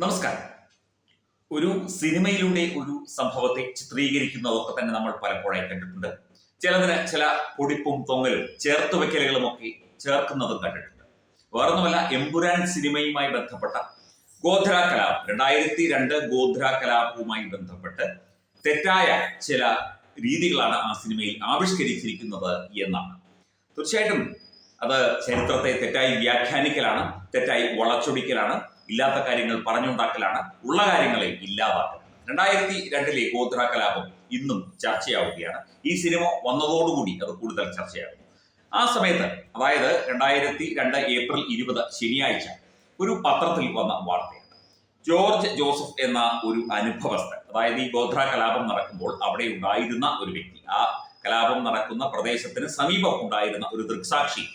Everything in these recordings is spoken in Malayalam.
നമസ്കാരം. ഒരു സിനിമയിലൂടെ ഒരു സംഭവത്തെ ചിത്രീകരിക്കുന്നതൊക്കെ തന്നെ നമ്മൾ പലപ്പോഴായി കണ്ടിട്ടുണ്ട്. ചിലതിന് ചില പൊടിപ്പും തൊങ്ങലും ചേർത്തുവെക്കലുകളും ഒക്കെ ചേർക്കുന്നതും കണ്ടിട്ടുണ്ട്. വേറൊന്നുമല്ല, എമ്പുരാൻ സിനിമയുമായി ബന്ധപ്പെട്ട ഗോധ്ര കലാപം 2002 ഗോധ്ര കലാപവുമായി ബന്ധപ്പെട്ട് തെറ്റായ ചില രീതികളാണ് ആ സിനിമയിൽ ആവിഷ്കരിച്ചിരിക്കുന്നത് എന്നാണ്. തീർച്ചയായിട്ടും അത് ചരിത്രത്തെ തെറ്റായി വ്യാഖ്യാനിക്കലാണ്, തെറ്റായി വളച്ചൊടിക്കലാണ്, ഇല്ലാത്ത കാര്യങ്ങൾ പറഞ്ഞുണ്ടാക്കലാണ്, ഉള്ള കാര്യങ്ങളെ ഇല്ലാതാക്കലാണ്. 2002 ഗോധ്ര കലാപം ഇന്നും ചർച്ചയാവുകയാണ്. ഈ സിനിമ വന്നതോടുകൂടി അത് കൂടുതൽ ചർച്ചയാകും. ആ സമയത്ത്, അതായത് 2002 ഏപ്രിൽ 20 ശനിയാഴ്ച ഒരു പത്രത്തിൽ വന്ന വാർത്തയാണ്. ജോർജ് ജോസഫ് എന്ന ഒരു അനുഭവസ്ഥൻ, അതായത് ഈ ഗോധ്ര കലാപം നടക്കുമ്പോൾ അവിടെ ഉണ്ടായിരുന്ന ഒരു വ്യക്തി, ആ കലാപം നടക്കുന്ന പ്രദേശത്തിന് സമീപം ഉണ്ടായിരുന്ന ഒരു ദൃക്സാക്ഷി,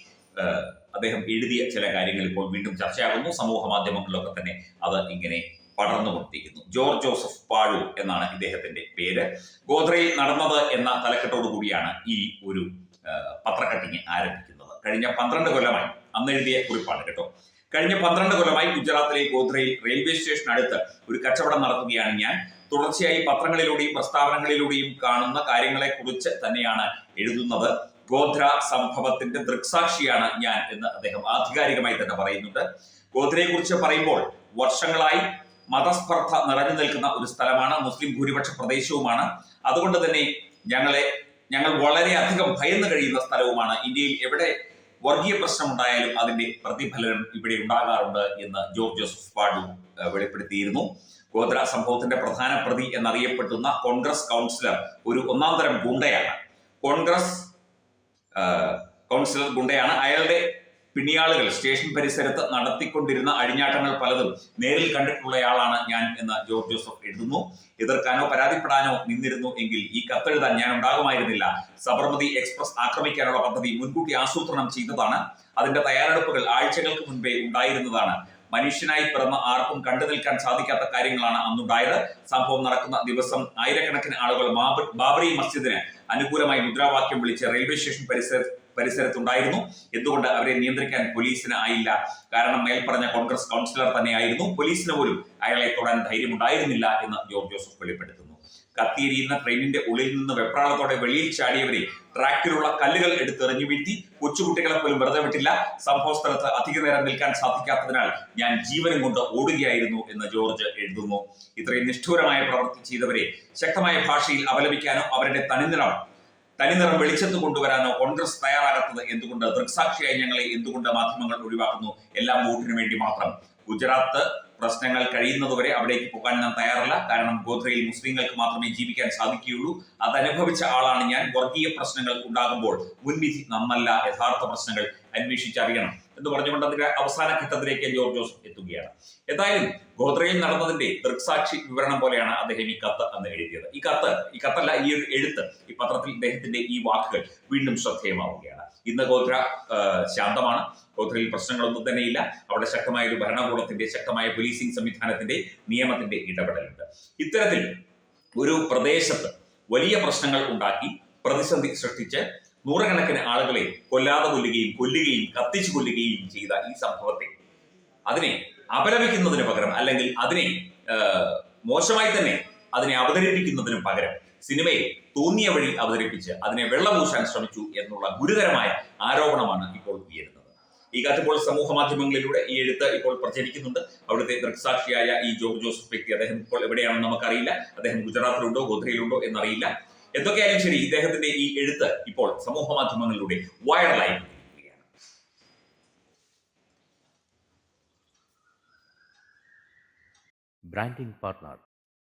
അദ്ദേഹം എഴുതിയ ചില കാര്യങ്ങൾ ഇപ്പോൾ വീണ്ടും ചർച്ചയാകുന്നു. സമൂഹ മാധ്യമങ്ങളിലൊക്കെ തന്നെ അത് ഇങ്ങനെ പടർന്നുകൊണ്ടിരിക്കുന്നു. ജോർജ് ജോസഫ് പാഴൂർ എന്നാണ് ഇദ്ദേഹത്തിന്റെ പേര്. ഗോധ്രയിൽ നടന്നത് എന്ന തലക്കെട്ടോടു കൂടിയാണ് ഈ ഒരു പത്രക്കട്ടിങ് ആരംഭിക്കുന്നത്. കഴിഞ്ഞ 12 കൊല്ലമായി, അന്ന് എഴുതിയ കുറിപ്പാണ് കേട്ടോ, കഴിഞ്ഞ 12 കൊല്ലമായി ഗുജറാത്തിലെ ഗോധ്രയിൽ റെയിൽവേ സ്റ്റേഷൻ അടുത്ത് ഒരു കച്ചവടം നടത്തുകയാണ് ഞാൻ. തുടർച്ചയായി പത്രങ്ങളിലൂടെയും പ്രസ്താവനകളിലൂടെയും കാണുന്ന കാര്യങ്ങളെ കുറിച്ച് തന്നെയാണ് എഴുതുന്നത്. ഗോധ്ര സംഭവത്തിന്റെ ദൃക്സാക്ഷിയാണ് ഞാൻ എന്ന് അദ്ദേഹം ആധികാരികമായി തന്നെ പറയുന്നുണ്ട്. ഗോധ്രയെ കുറിച്ച് പറയുമ്പോൾ വർഷങ്ങളായി മതസ്പർദ്ധ നിറഞ്ഞു നിൽക്കുന്ന ഒരു സ്ഥലമാണ്, മുസ്ലിം ഭൂരിപക്ഷ പ്രദേശവുമാണ്. അതുകൊണ്ട് തന്നെ ഞങ്ങൾ വളരെയധികം ഭയന്ന് കഴിയുന്ന സ്ഥലവുമാണ്. ഇന്ത്യയിൽ എവിടെ വർഗീയ പ്രശ്നം ഉണ്ടായാലും അതിന്റെ പ്രതിഫലനം ഇവിടെ ഉണ്ടാകാറുണ്ട് എന്ന് ജോർജ് ജോസഫ് പാഴൂർ വെളിപ്പെടുത്തിയിരുന്നു. ഗോധ്ര സംഭവത്തിന്റെ പ്രധാന പ്രതി എന്നറിയപ്പെടുന്ന കോൺഗ്രസ് കൗൺസിലർ ഒരു ഒന്നാം തരം ഗുണ്ടയാണ്. കോൺഗ്രസ് കൗൺസിലർ ഗുണ്ടയാണ്. അയാളുടെ പിണിയാളുകൾ സ്റ്റേഷൻ പരിസരത്ത് നടത്തിക്കൊണ്ടിരുന്ന അഴിഞ്ഞാട്ടങ്ങൾ പലതും നേരിൽ കണ്ടിട്ടുള്ളയാളാണ് ഞാൻ എന്ന് ജോർജ് ജോസഫ് എഴുതുന്നു. എതിർക്കാനോ പരാതിപ്പെടാനോ നിന്നിരുന്നു എങ്കിൽ ഈ കത്തെഴുതാൻ ഞാൻ ഉണ്ടാകുമായിരുന്നില്ല. സബർമതി എക്സ്പ്രസ് ആക്രമിക്കാനുള്ള പദ്ധതി മുൻകൂട്ടി ആസൂത്രണം ചെയ്തതാണ്. അതിന്റെ തയ്യാറെടുപ്പുകൾ ആഴ്ചകൾക്ക് മുൻപേ ഉണ്ടായിരുന്നതാണ്. മനുഷ്യനായി പിറന്ന ആർക്കും കണ്ടു നിൽക്കാൻ സാധിക്കാത്ത കാര്യങ്ങളാണ് അന്നുണ്ടായത്. സംഭവം നടക്കുന്ന ദിവസം ആയിരക്കണക്കിന് ആളുകൾ ബാബറി മസ്ജിദിന് അനുകൂലമായി മുദ്രാവാക്യം വിളിച്ച് റെയിൽവേ സ്റ്റേഷൻ പരിസരത്തുണ്ടായിരുന്നു. എന്തുകൊണ്ട് അവരെ നിയന്ത്രിക്കാൻ പോലീസിന് ആയില്ല? കാരണം മേൽപ്പറഞ്ഞ കോൺഗ്രസ് കൗൺസിലർ തന്നെയായിരുന്നു. പോലീസിന് പോലും അയാളെ തൊടാൻ ധൈര്യമുണ്ടായിരുന്നില്ല എന്ന് ജോർജ് ജോസഫ് വെളിപ്പെടുത്തുന്നു. കത്തിയെരിയുന്ന ട്രെയിനിന്റെ ഉള്ളിൽ നിന്ന് വെപ്രാളത്തോടെ വെളിയിൽ ചാടിയവരെ ട്രാക്കിലുള്ള കല്ലുകൾ എടുത്തെറിഞ്ഞു വീഴ്ത്തി. കൊച്ചുകുട്ടികളെ പോലും വെറുതെ വിട്ടില്ല. സംഭവ സ്ഥലത്ത് അധിക നേരം നിൽക്കാൻ സാധിക്കാത്തതിനാൽ ഞാൻ ജീവനും കൊണ്ട് ഓടുകയായിരുന്നു എന്ന് ജോർജ് എഴുതുന്നു. ഇത്രയും നിഷ്ഠൂരമായ പ്രവൃത്തി ചെയ്തവരെ ശക്തമായ ഭാഷയിൽ അപലപിക്കാനോ അവരുടെ തനിനിറം വെളിച്ചത്ത് കൊണ്ടുവരാനോ കോൺഗ്രസ് തയ്യാറാകാത്തത് എന്തുകൊണ്ട്? ദൃക്സാക്ഷിയായി ഞങ്ങളെ എന്തുകൊണ്ട് മാധ്യമങ്ങൾ ഒഴിവാക്കുന്നു? എല്ലാം വോട്ടിന് വേണ്ടി മാത്രം. ഗുജറാത്ത് പ്രശ്നങ്ങൾ കഴിയുന്നതുവരെ അവിടേക്ക് പോകാൻ ഞാൻ തയ്യാറല്ല. കാരണം ഗോധ്രയിൽ മുസ്ലിങ്ങൾക്ക് മാത്രമേ ജീവിക്കാൻ സാധിക്കുകയുള്ളൂ. അതനുഭവിച്ച ആളാണ് ഞാൻ. വർഗീയ പ്രശ്നങ്ങൾ ഉണ്ടാകുമ്പോൾ മുൻവിധി നമ്മല്ല, യഥാർത്ഥ പ്രശ്നങ്ങൾ അന്വേഷിച്ചറിയണം എന്ന് പറഞ്ഞുകൊണ്ട് അതിന്റെ അവസാന ഘട്ടത്തിലേക്ക് ജോർജ് ജോസഫ് എത്തുകയാണ്. എന്തായാലും ഗോധ്രയിൽ നടന്നതിന്റെ ദൃക്സാക്ഷി വിവരണം പോലെയാണ് അദ്ദേഹം ഈ കത്ത് അന്ന് എഴുതിയത്. ഈ കത്തല്ല, ഈ ഒരു എഴുത്ത്, ഈ പത്രത്തിൽ ഇദ്ദേഹത്തിന്റെ ഈ വാക്കുകൾ വീണ്ടും ശ്രദ്ധേയമാവുകയാണ്. ഇന്ന് ഗോധ്ര ശാന്തമാണ്. ഗോധ്രയിൽ പ്രശ്നങ്ങളൊന്നും തന്നെയില്ല. അവിടെ ശക്തമായ ഒരു ഭരണകൂടത്തിന്റെ, ശക്തമായ പോലീസിംഗ് സംവിധാനത്തിന്റെ, നിയമത്തിന്റെ ഇടപെടലുണ്ട്. ഇത്തരത്തിൽ ഒരു പ്രദേശത്ത് വലിയ പ്രശ്നങ്ങൾ ഉണ്ടാക്കി പ്രതിസന്ധി സൃഷ്ടിച്ച് നൂറുകണക്കിന് ആളുകളെ കൊല്ലുകയും കത്തിച്ചു കൊല്ലുകയും ചെയ്ത ഈ സംഭവത്തെ അതിനെ അപലപിക്കുന്നതിന് പകരം, അല്ലെങ്കിൽ അതിനെ മോശമായി തന്നെ അതിനെ അവതരിപ്പിക്കുന്നതിനും പകരം സിനിമയെ തോന്നിയ വഴി അവതരിപ്പിച്ച് അതിനെ വെള്ളപൂശാൻ ശ്രമിച്ചു എന്നുള്ള ഗുരുതരമായ ആരോപണമാണ് ഇപ്പോൾ ഉയരുന്നത്. ഈ കാലത്തിപ്പോൾ സമൂഹ മാധ്യമങ്ങളിലൂടെ ഈ എഴുത്ത് ഇപ്പോൾ പ്രചരിക്കുന്നുണ്ട്. അവിടുത്തെ ദൃക്സാക്ഷിയായ ഈ ജോർജ് ജോസഫ് വ്യക്തി, അദ്ദേഹം ഇപ്പോൾ എവിടെയാണെന്ന് നമുക്കറിയില്ല. അദ്ദേഹം ഗുജറാത്തിലുണ്ടോ ഗോധ്രയിലുണ്ടോ എന്നറിയില്ല. എന്തൊക്കെയായാലും ശരി, ഇദ്ദേഹത്തിന്റെ ഈ എഴുത്ത് ഇപ്പോൾ സമൂഹ മാധ്യമങ്ങളിലൂടെ വൈറലായി. Branding partner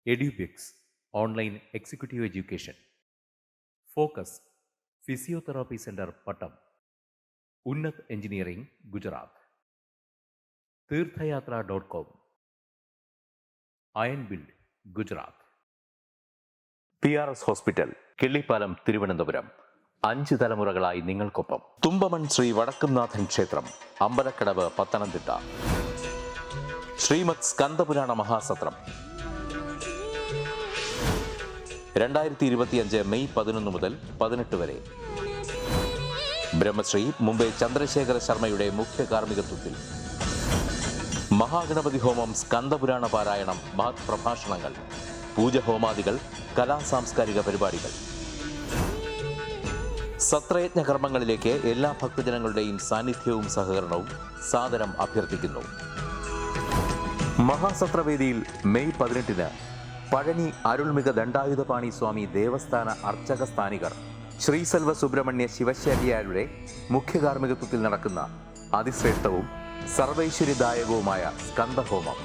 Edubix online executive education. Focus physiotherapy centre Pattom. Unnath engineering Gujarat. തീർത്ഥയാത്ര.com. Iron build Gujarat. PRS hospital, Killippalam, Thiruvananthapuram. 5 തലമുറകളായി നിങ്ങൾക്കൊപ്പം. തുമ്പമൺ ശ്രീ വടക്കുംനാഥൻ ക്ഷേത്രം, അമ്പലക്കടവ്, പത്തനംതിട്ട. ശ്രീമദ് സ്കന്ദപുരാണ മഹാസത്രം 2025 മെയ് 11 മുതൽ 18 വരെ. ബ്രഹ്മശ്രീ മുംബൈ ചന്ദ്രശേഖര ശർമ്മയുടെ മുഖ്യ കാർമ്മികത്വത്തിൽ മഹാഗണപതി ഹോമം, സ്കന്ദപുരാണ പാരായണം, മഹത് പ്രഭാഷണങ്ങൾ, പൂജഹോമാദികൾ, കലാസാംസ്കാരിക പരിപാടികൾ. സത്രയജ്ഞ കർമ്മങ്ങളിലേക്ക് എല്ലാ ഭക്തജനങ്ങളുടെയും സാന്നിധ്യവും സഹകരണവും സാദരം അഭ്യർത്ഥിക്കുന്നു. മഹാസത്രവേദിയിൽ മെയ് 18 പഴനി അരുൾമിക ദണ്ഡായുധപാണി സ്വാമി ദേവസ്ഥാന അർച്ചക സ്ഥാനികർ ശ്രീസെൽവ സുബ്രഹ്മണ്യ ശിവശാരിയാരുടെ മുഖ്യ കാർമ്മികത്വത്തിൽ നടക്കുന്ന അതിശ്രേഷ്ഠവും സർവൈശ്വര്യദായകവുമായ സ്കന്ദഹോമം.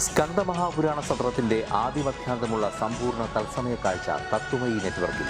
സ്കന്ദ മഹാപുരാണ സത്രത്തിന്റെ ആദിമധ്യാന്തമുള്ള സമ്പൂർണ്ണ തത്സമയ കാഴ്ച തത്വമയി നെറ്റ്വർക്കിൽ.